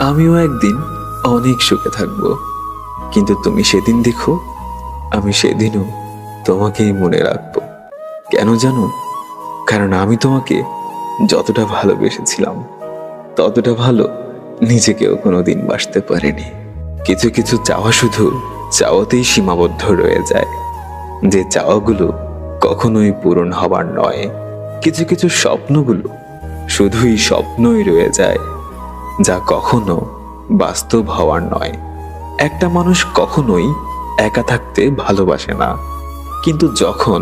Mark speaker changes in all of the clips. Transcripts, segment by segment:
Speaker 1: আমিও একদিন অনেক সুখে থাকব, কিন্তু তুমি সেদিন দেখো, আমি সেদিনও তোমাকেই মনে রাখবো। কেন জানো? কারণ আমি তোমাকে যতটা ভালোবেসেছিলাম, ততটা ভালো নিজেকেও কোনোদিন বাসতে পারিনি। কিছু কিছু চাওয়া শুধু চাওয়াতেই সীমাবদ্ধ রয়ে যায়, যে চাওয়াগুলো কখনোই পূরণ হবার নয়। কিছু কিছু স্বপ্নগুলো শুধুই স্বপ্নই রয়ে যায়, যা কখনো বাস্তব হওয়ার নয়। একটা মানুষ কখনোই একা থাকতে ভালোবাসে না, কিন্তু যখন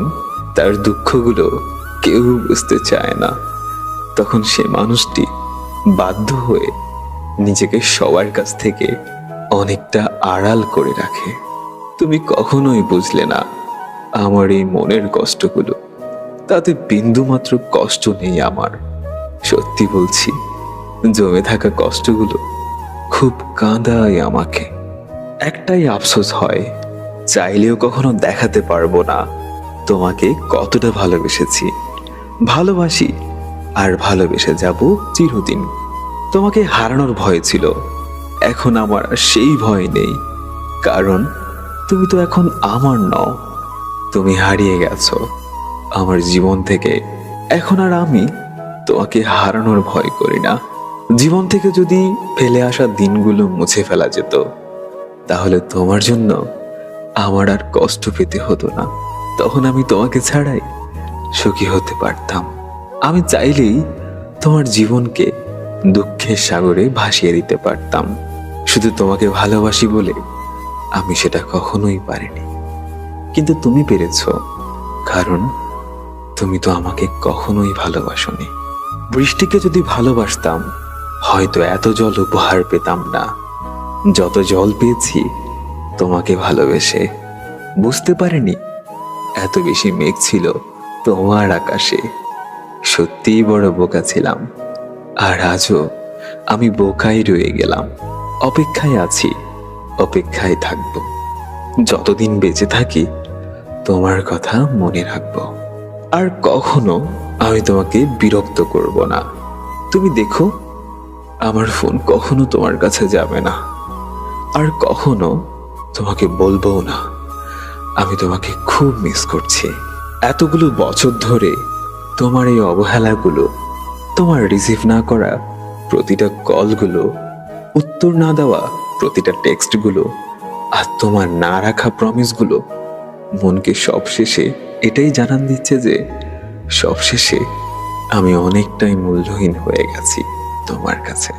Speaker 1: তার দুঃখগুলো কেউ বুঝতে চায় না, তখন সে মানুষটি বাধ্য হয়ে নিজেকে সবার কাছ থেকে অনেকটা আড়াল করে রাখে। তুমি কখনোই বুঝলে না আমার এই মনের কষ্টগুলো, তাতে বিন্দুমাত্র কষ্ট নেই আমার। সত্যি বলছি, জমে থাকা কষ্টগুলো খুব কাঁদায় আমাকে। একটাই আফসোস হয়, চাইলেও কখনো দেখাতে পারবো না তোমাকে কতটা ভালোবেসেছি, ভালোবাসি আর ভালোবেসে যাব চিরদিন। তোমাকে হারানোর ভয় ছিল, এখন আমার আর সেই ভয় নেই, কারণ তুমি তো এখন আমার নও। তুমি হারিয়ে গেছো আমার জীবন থেকে। এখন আর আমি তোমাকে হারানোর ভয় করি না। জীবন থেকে যদি ফেলে আসা দিনগুলো মুছে ফেলা যেত, তাহলে তোমার জন্য আমার আর কষ্ট পেতে হতো না। তখন আমি তোমাকে ছাড়াই সুখী হতে পারতাম। আমি চাইলেই তোমার জীবনকে দুঃখের সাগরে ভাসিয়ে দিতে পারতাম। শুধু তোমাকে ভালোবাসি বলে আমি সেটা কখনোই পারিনি, কিন্তু তুমি পেরেছো, কারণ তুমি তো আমাকে কখনোই ভালোবাসোনি। বৃষ্টিকে যদি ভালোবাসতাম, হয়তো এত জল উপহার পেতাম না যত জল পেয়েছি তোমাকে ভালোবেসে। বুঝতে পারিনি এত বেশি মেঘ ছিল তোমার আকাশে। সত্যিই বড় বোকা ছিলাম, আর আজও আমি বোকাই রয়ে গেলাম। অপেক্ষায় আছি, অপেক্ষায় থাকবো। যতদিন বেঁচে থাকি তোমার কথা মনে রাখবো, আর কখনো আমি তোমাকে বিরক্ত করব না। তুমি দেখো, আমার ফোন কখনো তোমার কাছে যাবে না, আর কখনো তোমাকে বলবো না আমি তোমাকে খুব মিস করছি। এতগুলো বছর ধরে তোমার এই অবহেলাগুলো, তোমার রিসিভ না করা প্রতিটা কলগুলো, উত্তর না দেওয়া প্রতিটা টেক্সটগুলো, আর তোমার না রাখা প্রমিসগুলো মনকে সবশেষে এটাই জানান দিচ্ছে যে সবশেষে আমি অনেকটাই মূল্যহীন হয়ে গেছি তোমার কাছে।